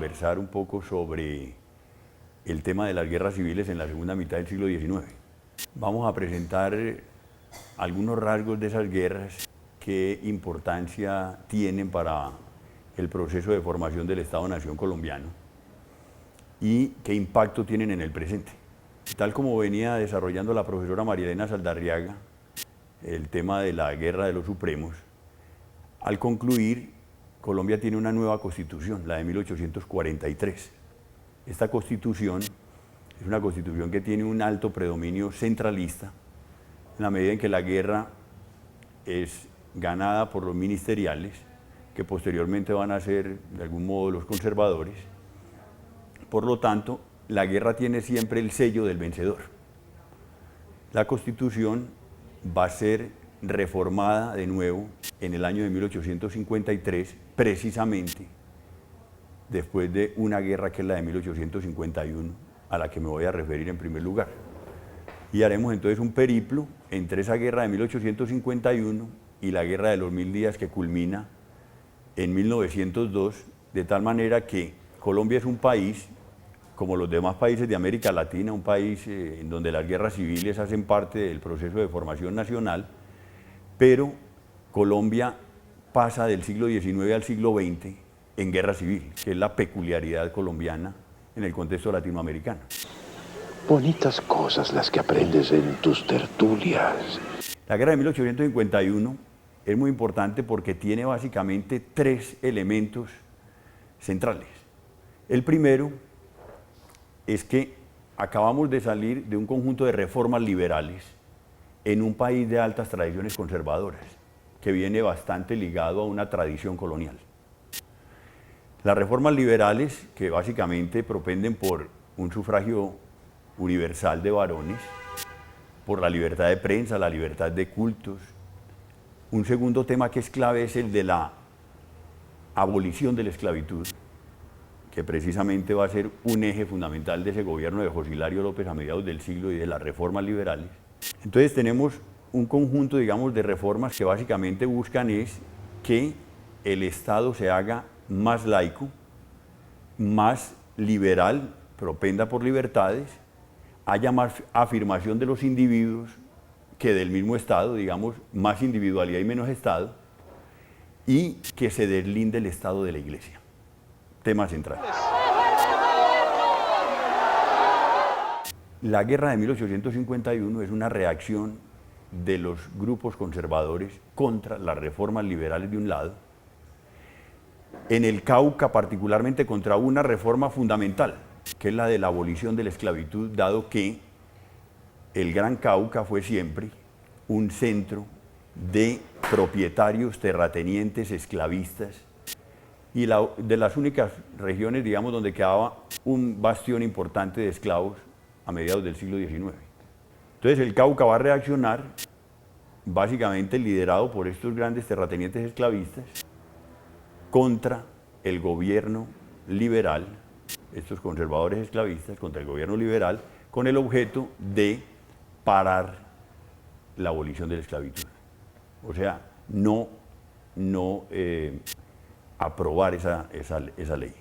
conversar un poco sobre el tema de las guerras civiles en la segunda mitad del siglo XIX. Vamos a presentar algunos rasgos de esas guerras, qué importancia tienen para el proceso de formación del Estado-Nación colombiano y qué impacto tienen en el presente. Tal como venía desarrollando la profesora María Elena Saldarriaga, el tema de la Guerra de los Supremos, al concluir, Colombia tiene una nueva constitución, la de 1843. Esta constitución es una constitución que tiene un alto predominio centralista, en la medida en que la guerra es ganada por los ministeriales, que posteriormente van a ser de algún modo los conservadores. Por lo tanto, la guerra tiene siempre el sello del vencedor. La Constitución va a ser reformada de nuevo en el año de 1853, precisamente después de una guerra que es la de 1851, a la que me voy a referir en primer lugar. Y haremos entonces un periplo entre esa guerra de 1851 y la guerra de los 1000 días que culmina en 1902, de tal manera que Colombia es un país, como los demás países de América Latina, un país en donde las guerras civiles hacen parte del proceso de formación nacional, pero Colombia pasa del siglo XIX al siglo XX en guerra civil, que es la peculiaridad colombiana en el contexto latinoamericano. Bonitas cosas las que aprendes en tus tertulias. La guerra de 1851 es muy importante porque tiene básicamente tres elementos centrales. El primero es que acabamos de salir de un conjunto de reformas liberales en un país de altas tradiciones conservadoras, que viene bastante ligado a una tradición colonial. Las reformas liberales, que básicamente propenden por un sufragio universal de varones, por la libertad de prensa, la libertad de cultos. Un segundo tema que es clave es el de la abolición de la esclavitud, que precisamente va a ser un eje fundamental de ese gobierno de José Hilario López a mediados del siglo y de las reformas liberales. Entonces tenemos un conjunto, digamos, de reformas que básicamente buscan es que el Estado se haga más laico, más liberal, propenda por libertades, haya más afirmación de los individuos que del mismo Estado, digamos, más individualidad y menos Estado, y que se deslinde el Estado de la Iglesia. Tema central. La guerra de 1851 es una reacción de los grupos conservadores contra las reformas liberales de un lado, en el Cauca particularmente contra una reforma fundamental, que es la de la abolición de la esclavitud, dado que el Gran Cauca fue siempre un centro de propietarios, terratenientes, esclavistas, y de las únicas regiones, digamos, donde quedaba un bastión importante de esclavos a mediados del siglo XIX. Entonces el Cauca va a reaccionar, básicamente liderado por estos grandes terratenientes esclavistas, contra el gobierno liberal, estos conservadores esclavistas, contra el gobierno liberal, con el objeto de parar la abolición de la esclavitud. O sea, no aprobar esa ley.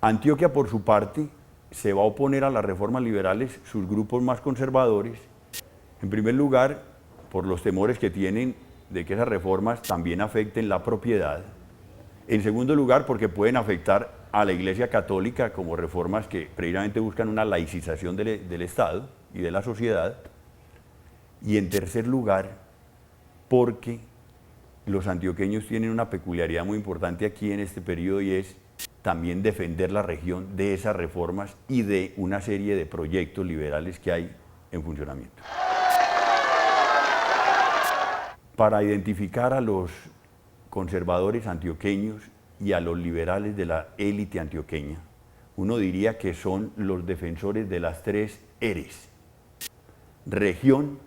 Antioquia, por su parte, se va a oponer a las reformas liberales, sus grupos más conservadores, en primer lugar, por los temores que tienen de que esas reformas también afecten la propiedad. En segundo lugar, porque pueden afectar a la Iglesia Católica como reformas que previamente buscan una laicización del Estado y de la sociedad. Y en tercer lugar, porque los antioqueños tienen una peculiaridad muy importante aquí en este periodo y es también defender la región de esas reformas y de una serie de proyectos liberales que hay en funcionamiento. Para identificar a los conservadores antioqueños y a los liberales de la élite antioqueña, uno diría que son los defensores de las tres Rs: región,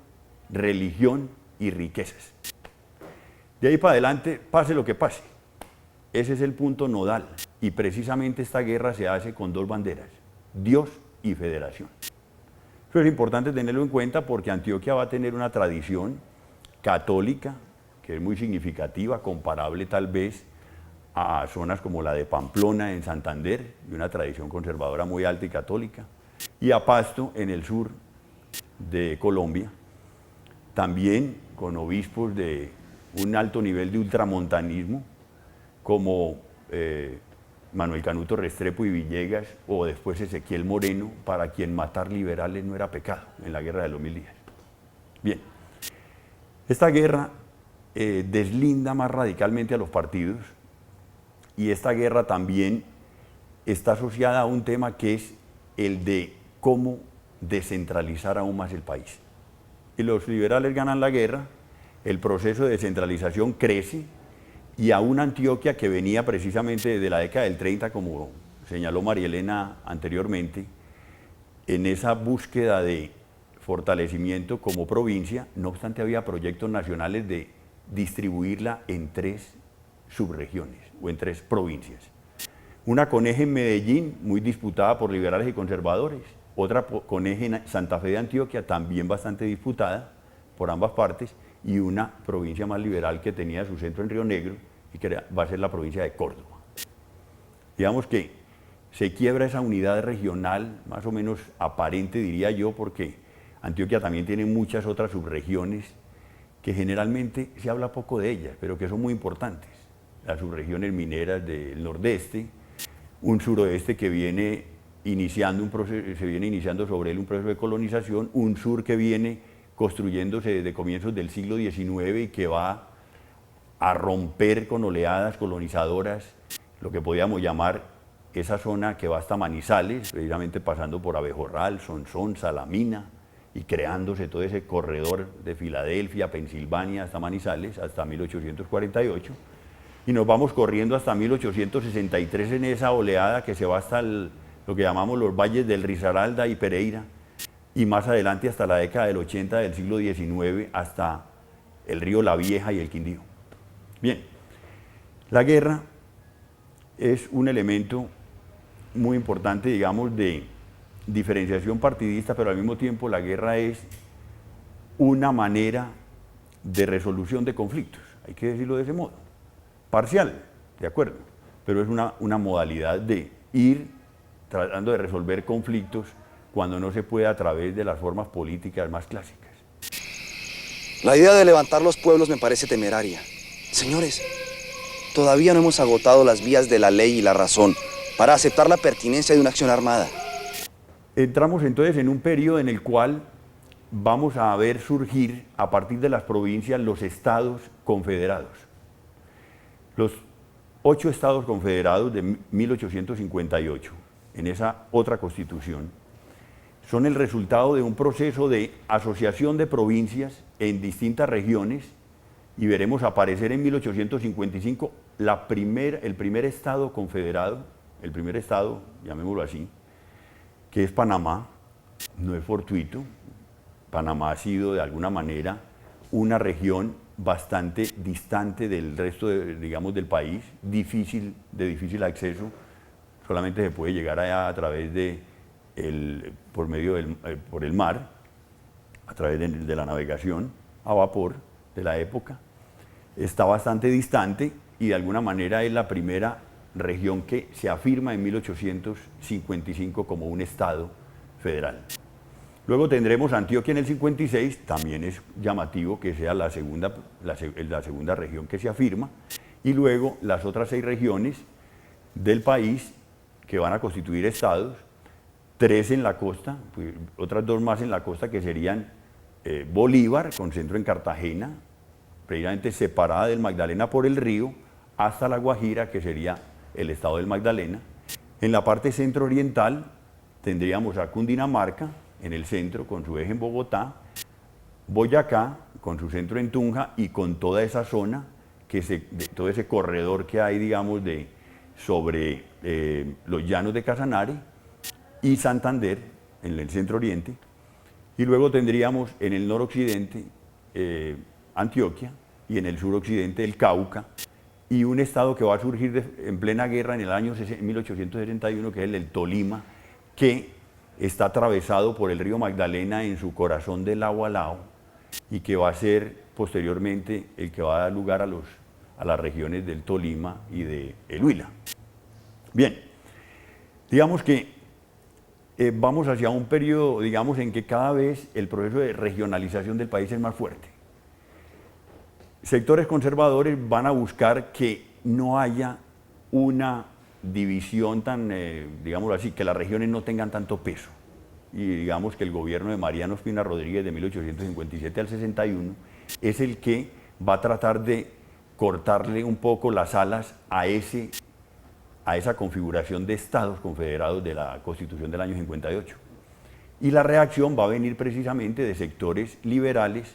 religión y riquezas. De ahí para adelante, pase lo que pase, ese es el punto nodal, y precisamente esta guerra se hace con dos banderas: Dios y federación. Eso es importante tenerlo en cuenta porque Antioquia va a tener una tradición católica que es muy significativa, comparable tal vez a zonas como la de Pamplona en Santander, de una tradición conservadora muy alta y católica, y a Pasto en el sur de Colombia, también con obispos de un alto nivel de ultramontanismo, como Manuel Canuto Restrepo y Villegas, o después Ezequiel Moreno, para quien matar liberales no era pecado en la guerra de los 1000 días. Bien, esta guerra deslinda más radicalmente a los partidos, y esta guerra también está asociada a un tema que es el de cómo descentralizar aún más el país. Y los liberales ganan la guerra, el proceso de descentralización crece, y a una Antioquia que venía precisamente desde la década del 30, como señaló María Elena anteriormente, en esa búsqueda de fortalecimiento como provincia, no obstante había proyectos nacionales de distribuirla en 3 subregiones o en 3 provincias. Una con eje en Medellín, muy disputada por liberales y conservadores, otra con eje en Santa Fe de Antioquia, también bastante disputada por ambas partes, y una provincia más liberal que tenía su centro en Río Negro y que va a ser la provincia de Córdoba. Digamos que se quiebra esa unidad regional, más o menos aparente diría yo, porque Antioquia también tiene muchas otras subregiones que generalmente se habla poco de ellas, pero que son muy importantes. Las subregiones mineras del nordeste, un suroeste que viene iniciando se viene iniciando sobre él un proceso de colonización, un sur que viene construyéndose desde comienzos del siglo XIX y que va a romper con oleadas colonizadoras, lo que podríamos llamar esa zona que va hasta Manizales, precisamente pasando por Abejorral, Sonsón, Salamina, y creándose todo ese corredor de Filadelfia, Pensilvania, hasta Manizales, hasta 1848, y nos vamos corriendo hasta 1863 en esa oleada que se va hasta lo que llamamos los valles del Risaralda y Pereira, y más adelante hasta la década del 80 del siglo XIX, hasta el río La Vieja y el Quindío. Bien, la guerra es un elemento muy importante, digamos, de diferenciación partidista, pero al mismo tiempo la guerra es una manera de resolución de conflictos, hay que decirlo de ese modo, parcial, de acuerdo, pero es una modalidad de ir tratando de resolver conflictos cuando no se puede a través de las formas políticas más clásicas. La idea de levantar los pueblos me parece temeraria. Señores, todavía no hemos agotado las vías de la ley y la razón para aceptar la pertinencia de una acción armada. Entramos entonces en un periodo en el cual vamos a ver surgir a partir de las provincias los estados confederados. Los 8 estados confederados de 1858, en esa otra constitución, son el resultado de un proceso de asociación de provincias en distintas regiones, y veremos aparecer en 1855 el primer estado confederado, el primer estado, llamémoslo así, que es Panamá. No es fortuito, Panamá ha sido de alguna manera una región bastante distante del resto, digamos, del país, de difícil acceso, solamente se puede llegar allá a través de por el mar, a través de la navegación a vapor de la época. Está bastante distante y de alguna manera es la primera región que se afirma en 1855 como un estado federal. Luego tendremos Antioquia en el 56, también es llamativo que sea la segunda región que se afirma, y luego las otras 6 regiones del país que van a constituir estados, 3 en la costa, pues, otras 2 más en la costa, que serían Bolívar, con centro en Cartagena, precisamente separada del Magdalena por el río, hasta La Guajira, que sería el estado del Magdalena. En la parte centro-oriental tendríamos a Cundinamarca, en el centro, con su eje en Bogotá, Boyacá, con su centro en Tunja, y con toda esa zona, todo ese corredor que hay, digamos, sobre los llanos de Casanare, y Santander, en el centro-oriente, y luego tendríamos en el noroccidente Antioquia, y en el suroccidente el Cauca, y un estado que va a surgir en plena guerra en el año 1861, que es el del Tolima, que está atravesado por el río Magdalena en su corazón del Agualao, y que va a ser posteriormente el que va a dar lugar a a las regiones del Tolima y de el Huila. Bien, digamos que vamos hacia un periodo, digamos, en que cada vez el proceso de regionalización del país es más fuerte. Sectores conservadores van a buscar que no haya una división tan, digámoslo así, que las regiones no tengan tanto peso. Y digamos que el gobierno de Mariano Ospina Rodríguez de 1857 al 61 es el que va a tratar de cortarle un poco las alas a esa configuración de estados confederados de la Constitución del año 58. Y la reacción va a venir precisamente de sectores liberales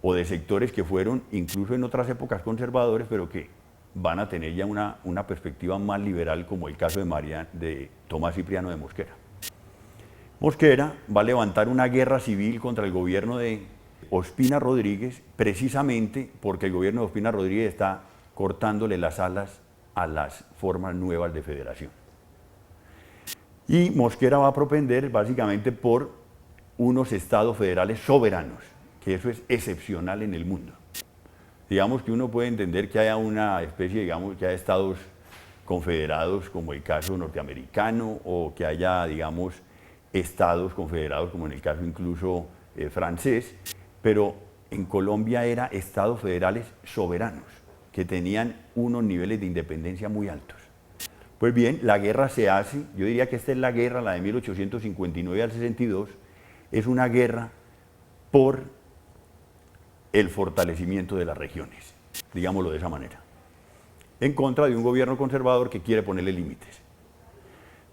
o de sectores que fueron incluso en otras épocas conservadores, pero que van a tener ya una perspectiva más liberal, como el caso de Tomás Cipriano de Mosquera. Mosquera va a levantar una guerra civil contra el gobierno de Ospina Rodríguez, precisamente porque el gobierno de Ospina Rodríguez está cortándole las alas a las formas nuevas de federación. Y Mosquera va a propender básicamente por unos estados federales soberanos, que eso es excepcional en el mundo. Digamos que uno puede entender que haya una especie, digamos, que haya estados confederados como el caso norteamericano, o que haya, digamos, estados confederados como en el caso incluso francés, pero en Colombia era estados federales soberanos, que tenían unos niveles de independencia muy altos. Pues bien, la guerra se hace, yo diría que esta es la guerra, la de 1859 al 62, es una guerra por el fortalecimiento de las regiones, digámoslo de esa manera, en contra de un gobierno conservador que quiere ponerle límites.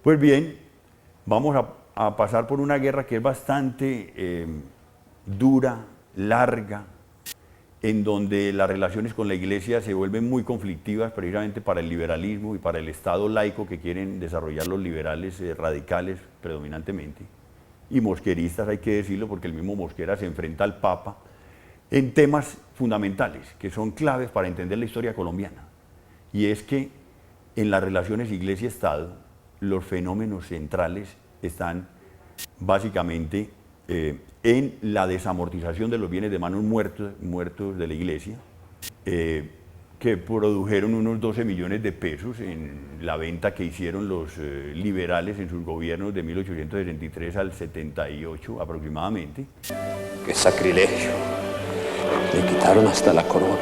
Pues bien, vamos a pasar por una guerra que es bastante dura, larga, en donde las relaciones con la Iglesia se vuelven muy conflictivas precisamente para el liberalismo y para el Estado laico que quieren desarrollar los liberales radicales predominantemente, y mosqueristas, hay que decirlo, porque el mismo Mosquera se enfrenta al Papa en temas fundamentales que son claves para entender la historia colombiana, y es que en las relaciones Iglesia-Estado los fenómenos centrales están básicamente en la desamortización de los bienes de manos muertos de la Iglesia, que produjeron unos 12 millones de pesos en la venta que hicieron los liberales en sus gobiernos de 1863 al 78 aproximadamente. ¡Qué sacrilegio! Le quitaron hasta la corona.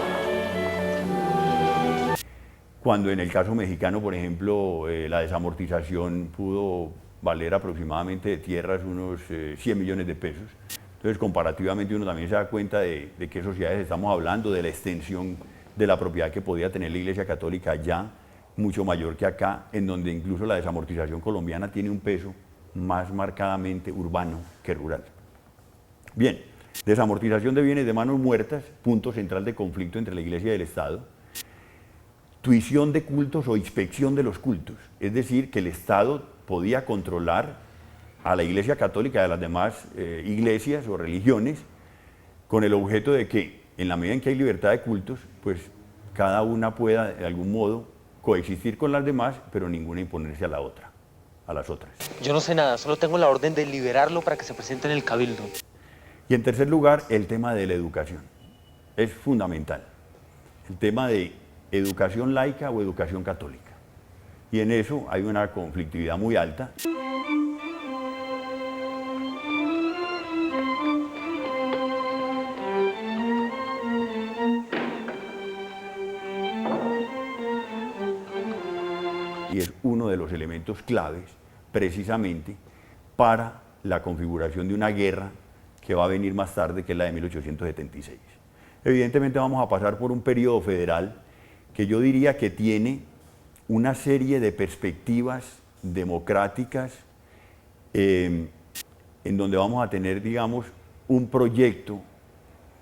Cuando en el caso mexicano, por ejemplo, la desamortización pudo valer aproximadamente de tierras unos 100 millones de pesos. Entonces, comparativamente, uno también se da cuenta de qué sociedades estamos hablando, de la extensión de la propiedad que podía tener la Iglesia Católica allá, mucho mayor que acá, en donde incluso la desamortización colombiana tiene un peso más marcadamente urbano que rural. Bien, desamortización de bienes de manos muertas, punto central de conflicto entre la Iglesia y el Estado. Tuición de cultos o inspección de los cultos, es decir, que el Estado podía controlar a la Iglesia Católica y a las demás iglesias o religiones, con el objeto de que, en la medida en que hay libertad de cultos, pues cada una pueda de algún modo coexistir con las demás, pero ninguna imponerse a la otra, a las otras. Yo no sé nada, solo tengo la orden de liberarlo para que se presente en el cabildo. Y en tercer lugar, el tema de la educación. Es fundamental. El tema de educación laica o educación católica. Y en eso hay una conflictividad muy alta. Y es uno de los elementos claves, precisamente, para la configuración de una guerra que va a venir más tarde, que es la de 1876. Evidentemente vamos a pasar por un periodo federal que yo diría que tiene una serie de perspectivas democráticas en donde vamos a tener, digamos, un proyecto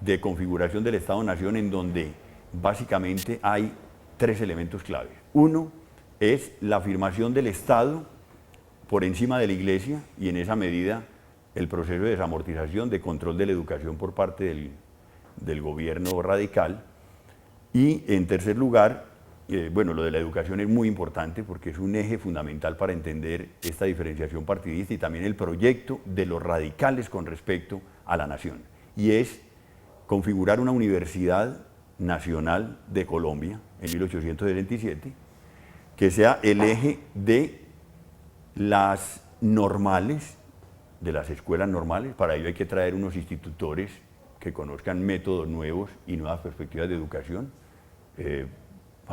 de configuración del Estado-Nación en donde básicamente hay tres elementos claves. Uno es la afirmación del Estado por encima de la Iglesia y en esa medida el proceso de desamortización, de control de la educación por parte del gobierno radical. Y en tercer lugar, bueno, lo de la educación es muy importante porque es un eje fundamental para entender esta diferenciación partidista y también el proyecto de los radicales con respecto a la nación. Y es configurar una universidad nacional de Colombia en 1877, que sea el eje de las normales, de las escuelas normales. Para ello hay que traer unos institutores que conozcan métodos nuevos y nuevas perspectivas de educación,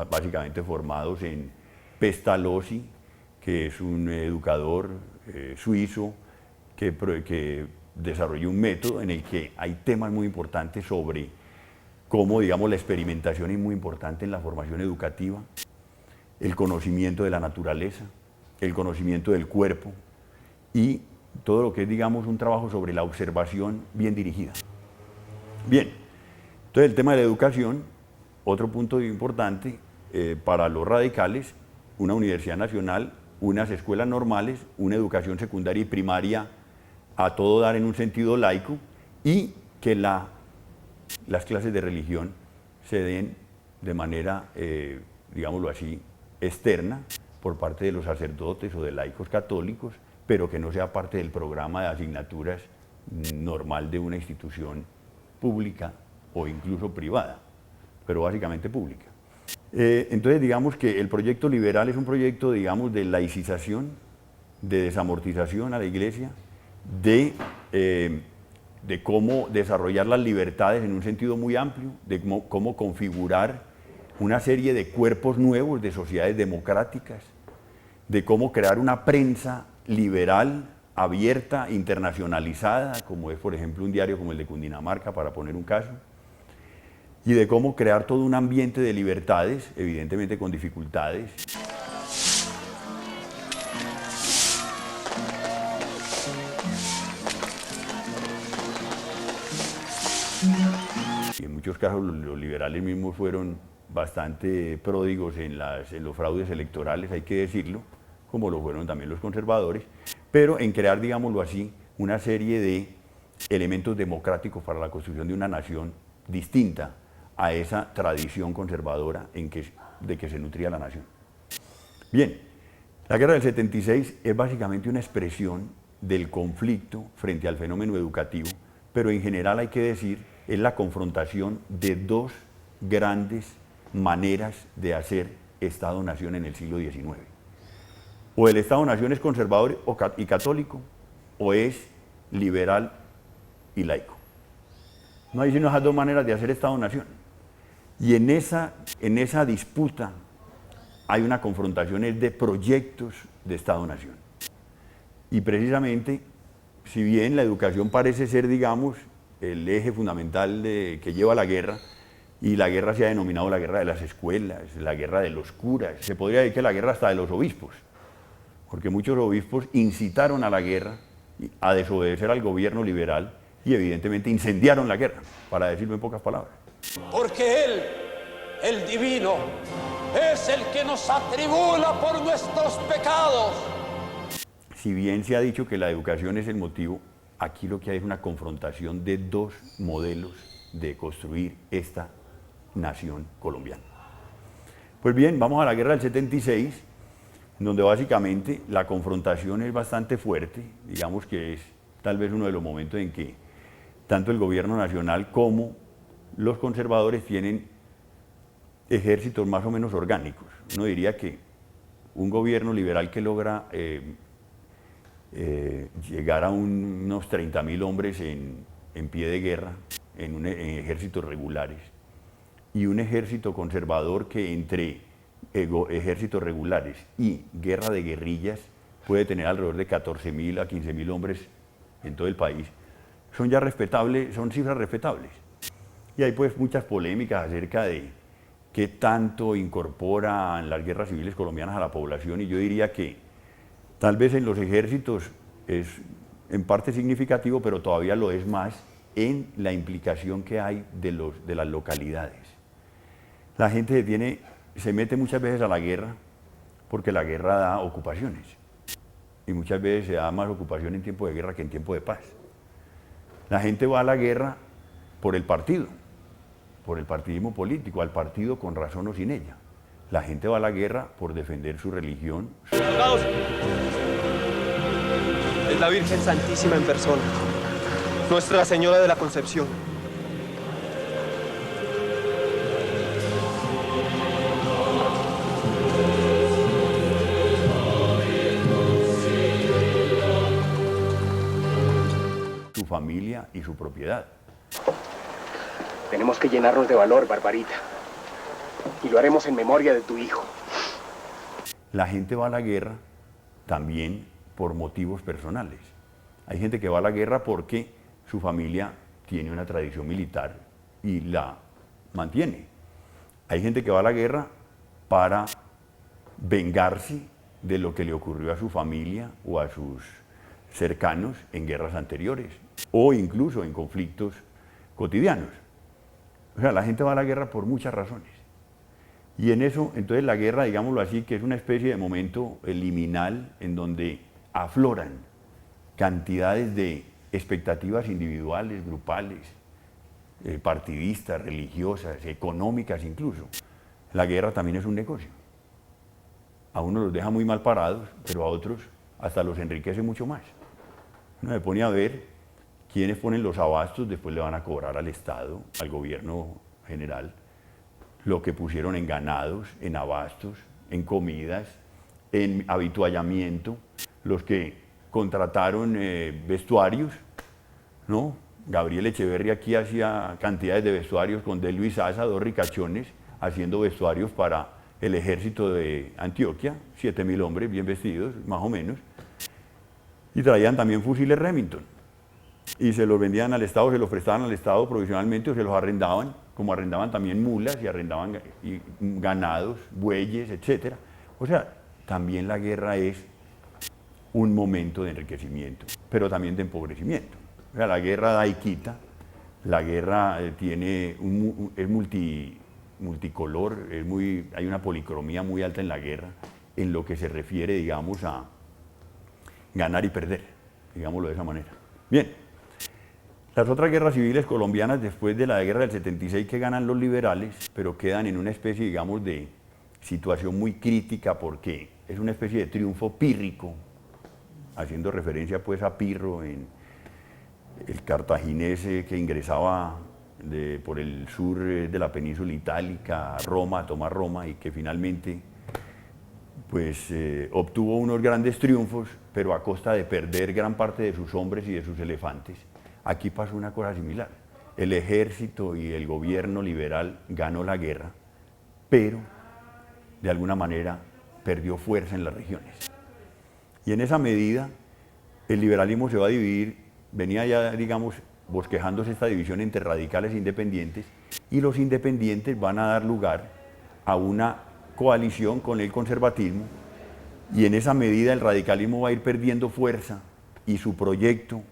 básicamente formados en Pestalozzi, que es un educador suizo que desarrolló un método en el que hay temas muy importantes sobre cómo, digamos, la experimentación es muy importante en la formación educativa, el conocimiento de la naturaleza, el conocimiento del cuerpo y todo lo que es, digamos, un trabajo sobre la observación bien dirigida. Bien, entonces el tema de la educación, otro punto importante para los radicales, una universidad nacional, unas escuelas normales, una educación secundaria y primaria a todo dar en un sentido laico y que las clases de religión se den de manera, digámoslo así, externa por parte de los sacerdotes o de laicos católicos, pero que no sea parte del programa de asignaturas normal de una institución pública o incluso privada, pero básicamente pública. Entonces digamos que el proyecto liberal es un proyecto, digamos, de laicización, de desamortización a la Iglesia, de cómo desarrollar las libertades en un sentido muy amplio, de cómo configurar una serie de cuerpos nuevos de sociedades democráticas, de cómo crear una prensa liberal, abierta, internacionalizada, como es por ejemplo un diario como el de Cundinamarca, para poner un caso, y de cómo crear todo un ambiente de libertades, evidentemente con dificultades. Y en muchos casos los liberales mismos fueron bastante pródigos en los fraudes electorales, hay que decirlo, como lo fueron también los conservadores, pero en crear, digámoslo así, una serie de elementos democráticos para la construcción de una nación distinta a esa tradición conservadora de que se nutría la nación. Bien, la guerra del 76 es básicamente una expresión del conflicto frente al fenómeno educativo, pero en general hay que decir, es la confrontación de dos grandes maneras de hacer Estado-Nación en el siglo XIX. O el Estado-Nación es conservador y católico, o es liberal y laico. No hay sino esas dos maneras de hacer Estado-Nación. Y en esa disputa hay una confrontación de proyectos de Estado-Nación. Y precisamente, si bien la educación parece ser, digamos, el eje fundamental que lleva la guerra, y la guerra se ha denominado la guerra de las escuelas, la guerra de los curas, se podría decir que la guerra hasta de los obispos, porque muchos obispos incitaron a la guerra, a desobedecer al gobierno liberal y evidentemente incendiaron la guerra, para decirlo en pocas palabras. Porque Él, el divino, es el que nos atribula por nuestros pecados. Si bien se ha dicho que la educación es el motivo, aquí lo que hay es una confrontación de dos modelos de construir esta nación colombiana. Pues bien, vamos a la guerra del 76, donde básicamente la confrontación es bastante fuerte, digamos que es tal vez uno de los momentos en que tanto el gobierno nacional como los conservadores tienen ejércitos más o menos orgánicos. Uno diría que un gobierno liberal que logra llegar a unos 30.000 hombres en pie de guerra, en ejércitos regulares, y un ejército conservador que entre ejércitos regulares y guerra de guerrillas puede tener alrededor de 14.000 a 15.000 hombres en todo el país, son ya respetables, son cifras respetables. Y hay pues muchas polémicas acerca de qué tanto incorporan las guerras civiles colombianas a la población, y yo diría que tal vez en los ejércitos es en parte significativo, pero todavía lo es más en la implicación que hay de las localidades. La gente se mete muchas veces a la guerra porque la guerra da ocupaciones, y muchas veces se da más ocupación en tiempo de guerra que en tiempo de paz. La gente va a la guerra por el partido, por el partidismo político, al partido con razón o sin ella. La gente va a la guerra por defender su religión. Es la Virgen Santísima en persona, Nuestra Señora de la Concepción. familia y su propiedad. Tenemos que llenarnos de valor, Barbarita. Y lo haremos en memoria de tu hijo. La gente va a la guerra también por motivos personales. Hay gente que va a la guerra porque su familia tiene una tradición militar y la mantiene. Hay gente que va a la guerra para vengarse de lo que le ocurrió a su familia o a sus cercanos en guerras anteriores o incluso en conflictos cotidianos. O sea, la gente va a la guerra por muchas razones. Y en eso, entonces la guerra, digámoslo así, que es una especie de momento liminal en donde afloran cantidades de expectativas individuales, grupales, partidistas, religiosas, económicas incluso. La guerra también es un negocio. A unos los deja muy mal parados, pero a otros hasta los enriquece mucho más. Uno se pone a ver quiénes ponen los abastos, después le van a cobrar al Estado, al gobierno general, lo que pusieron en ganados, en abastos, en comidas, en habituallamiento, los que contrataron vestuarios, ¿no? Gabriel Echeverri aquí hacía cantidades de vestuarios con De Luis Asa, dos ricachones, haciendo vestuarios para el ejército de Antioquia, 7.000 hombres bien vestidos, más o menos, y traían también fusiles Remington, y se los vendían al Estado, se los prestaban al Estado provisionalmente o se los arrendaban, como arrendaban también mulas y arrendaban ganados, bueyes, etc. O sea, también la guerra es un momento de enriquecimiento, pero también de empobrecimiento. O sea, la guerra da y quita, la guerra es multicolor, hay una policromía muy alta en la guerra, en lo que se refiere, digamos, a ganar y perder, digámoslo de esa manera. Bien. Las otras guerras civiles colombianas después de la guerra del 76 que ganan los liberales, pero quedan en una especie, digamos, de situación muy crítica porque es una especie de triunfo pírrico, haciendo referencia pues a Pirro, en el cartaginés que ingresaba por el sur de la península itálica a Roma, a tomar Roma y que finalmente pues obtuvo unos grandes triunfos, pero a costa de perder gran parte de sus hombres y de sus elefantes. Aquí pasó una cosa similar. El ejército y el gobierno liberal ganó la guerra, pero de alguna manera perdió fuerza en las regiones. Y en esa medida el liberalismo se va a dividir, venía ya, digamos, bosquejándose esta división entre radicales e independientes, y los independientes van a dar lugar a una coalición con el conservatismo, y en esa medida el radicalismo va a ir perdiendo fuerza y su proyecto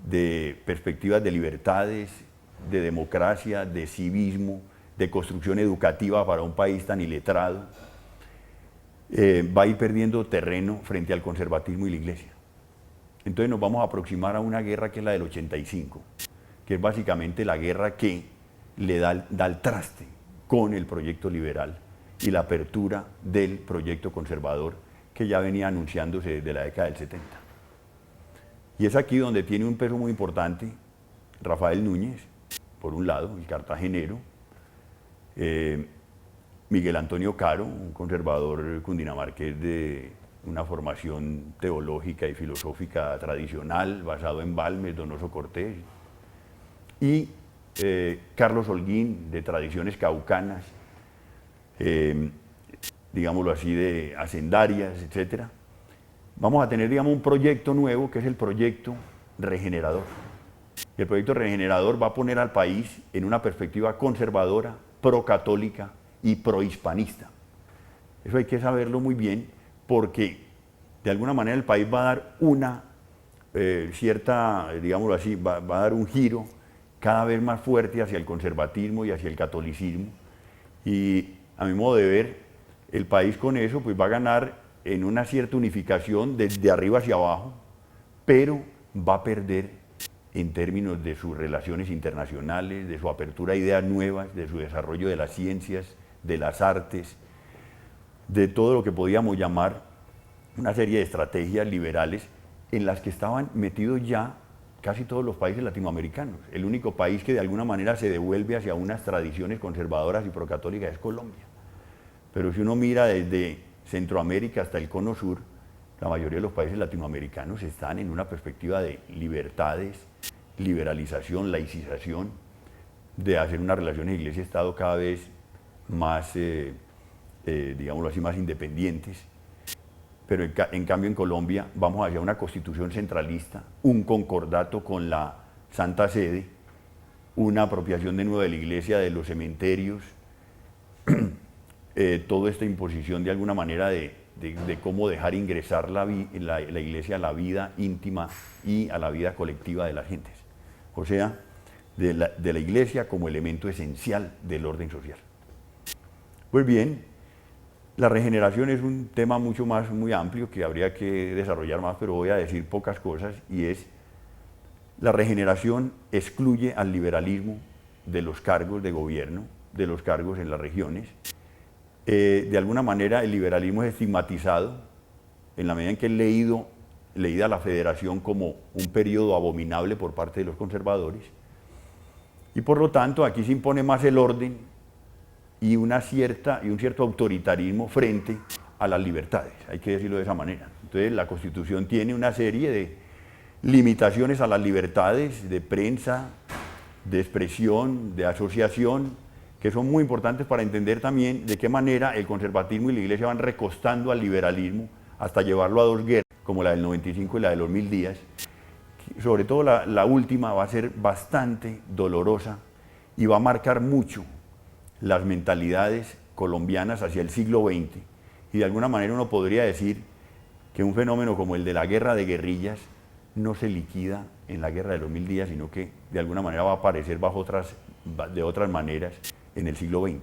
de perspectivas de libertades, de democracia, de civismo, de construcción educativa para un país tan iletrado, va a ir perdiendo terreno frente al conservatismo y la iglesia. Entonces nos vamos a aproximar a una guerra que es la del 85, que es básicamente la guerra que le da el traste con el proyecto liberal y la apertura del proyecto conservador que ya venía anunciándose desde la década del 70. Y es aquí donde tiene un peso muy importante Rafael Núñez, por un lado, el cartagenero, Miguel Antonio Caro, un conservador cundinamarqués de una formación teológica y filosófica tradicional, basado en Balmes, Donoso Cortés, y Carlos Holguín, de tradiciones caucanas, digámoslo así, de hacendarias, etcétera. Vamos a tener, digamos, un proyecto nuevo que es el proyecto regenerador. El proyecto regenerador va a poner al país en una perspectiva conservadora, procatólica y prohispanista. Eso hay que saberlo muy bien porque de alguna manera el país va a dar una cierta, digámoslo así, va a dar un giro cada vez más fuerte hacia el conservatismo y hacia el catolicismo. Y a mi modo de ver, el país con eso pues va a ganar en una cierta unificación desde arriba hacia abajo, pero va a perder en términos de sus relaciones internacionales, de su apertura a ideas nuevas, de su desarrollo de las ciencias, de las artes, de todo lo que podíamos llamar una serie de estrategias liberales en las que estaban metidos ya casi todos los países latinoamericanos. El único país que de alguna manera se devuelve hacia unas tradiciones conservadoras y procatólicas es Colombia. Pero si uno mira desde Centroamérica hasta el Cono Sur, la mayoría de los países latinoamericanos están en una perspectiva de libertades, laicización, de hacer unas relaciones Iglesia-Estado cada vez más, digámoslo así, más independientes. Pero en cambio en Colombia vamos hacia una constitución centralista, un concordato con la Santa Sede, una apropiación de nuevo de la Iglesia de los cementerios, toda esta imposición de alguna manera de cómo dejar ingresar la Iglesia a la vida íntima y a la vida colectiva de las gentes. O sea, de la Iglesia como elemento esencial del orden social. Pues bien, la regeneración es un tema muy amplio que habría que desarrollar más, pero voy a decir pocas cosas, y es: la regeneración excluye al liberalismo de los cargos de gobierno, de los cargos en las regiones. De alguna manera el liberalismo es estigmatizado en la medida en que es leída la federación como un periodo abominable por parte de los conservadores, y por lo tanto aquí se impone más el orden y un cierto autoritarismo frente a las libertades, hay que decirlo de esa manera. Entonces la Constitución tiene una serie de limitaciones a las libertades de prensa, de expresión, de asociación, que son muy importantes para entender también de qué manera el conservatismo y la Iglesia van recostando al liberalismo hasta llevarlo a dos guerras, como la del 95 y la de los 1000 días. Sobre todo la última va a ser bastante dolorosa y va a marcar mucho las mentalidades colombianas hacia el siglo XX, y de alguna manera uno podría decir que un fenómeno como el de la guerra de guerrillas no se liquida en la guerra de los 1000 días, sino que de alguna manera va a aparecer de otras maneras en el siglo XX,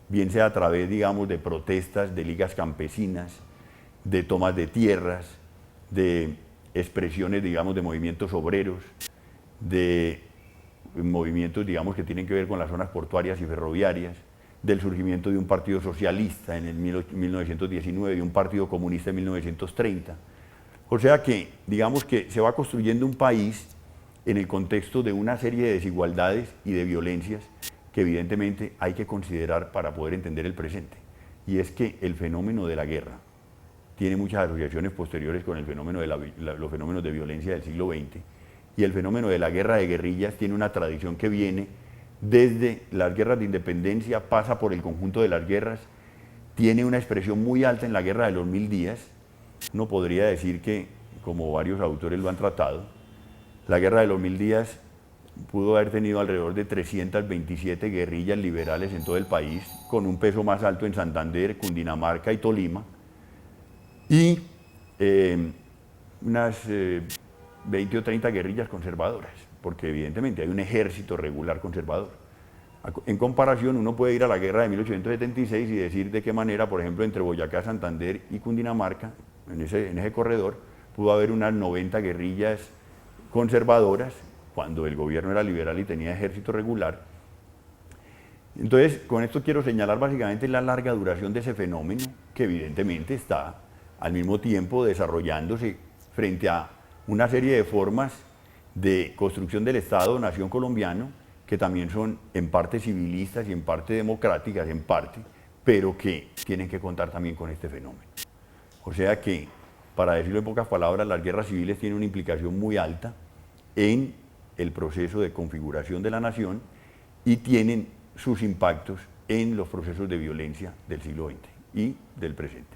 bien sea a través, digamos, de protestas, de ligas campesinas, de tomas de tierras, de expresiones, digamos, de movimientos obreros, de movimientos, digamos, que tienen que ver con las zonas portuarias y ferroviarias, del surgimiento de un partido socialista en el 1919 y un partido comunista en 1930. O sea que, digamos que se va construyendo un país en el contexto de una serie de desigualdades y de violencias que evidentemente hay que considerar para poder entender el presente. Y es que el fenómeno de la guerra tiene muchas asociaciones posteriores con el fenómeno los fenómenos de violencia del siglo XX, y el fenómeno de la guerra de guerrillas tiene una tradición que viene desde las guerras de independencia, pasa por el conjunto de las guerras, tiene una expresión muy alta en la guerra de los 1000 días. Uno podría decir que, como varios autores lo han tratado, la guerra de los 1000 días pudo haber tenido alrededor de 327 guerrillas liberales en todo el país, con un peso más alto en Santander, Cundinamarca y Tolima, y unas 20 o 30 guerrillas conservadoras, porque evidentemente hay un ejército regular conservador. En comparación, uno puede ir a la guerra de 1876 y decir de qué manera, por ejemplo, entre Boyacá, Santander y Cundinamarca, en ese corredor, pudo haber unas 90 guerrillas conservadoras, cuando el gobierno era liberal y tenía ejército regular. Entonces, con esto quiero señalar básicamente la larga duración de ese fenómeno, que evidentemente está al mismo tiempo desarrollándose frente a una serie de formas de construcción del Estado-nación colombiano, que también son en parte civilistas y en parte democráticas, en parte, pero que tienen que contar también con este fenómeno. O sea que, para decirlo en pocas palabras, las guerras civiles tienen una implicación muy alta en el proceso de configuración de la nación y tienen sus impactos en los procesos de violencia del siglo XX y del presente.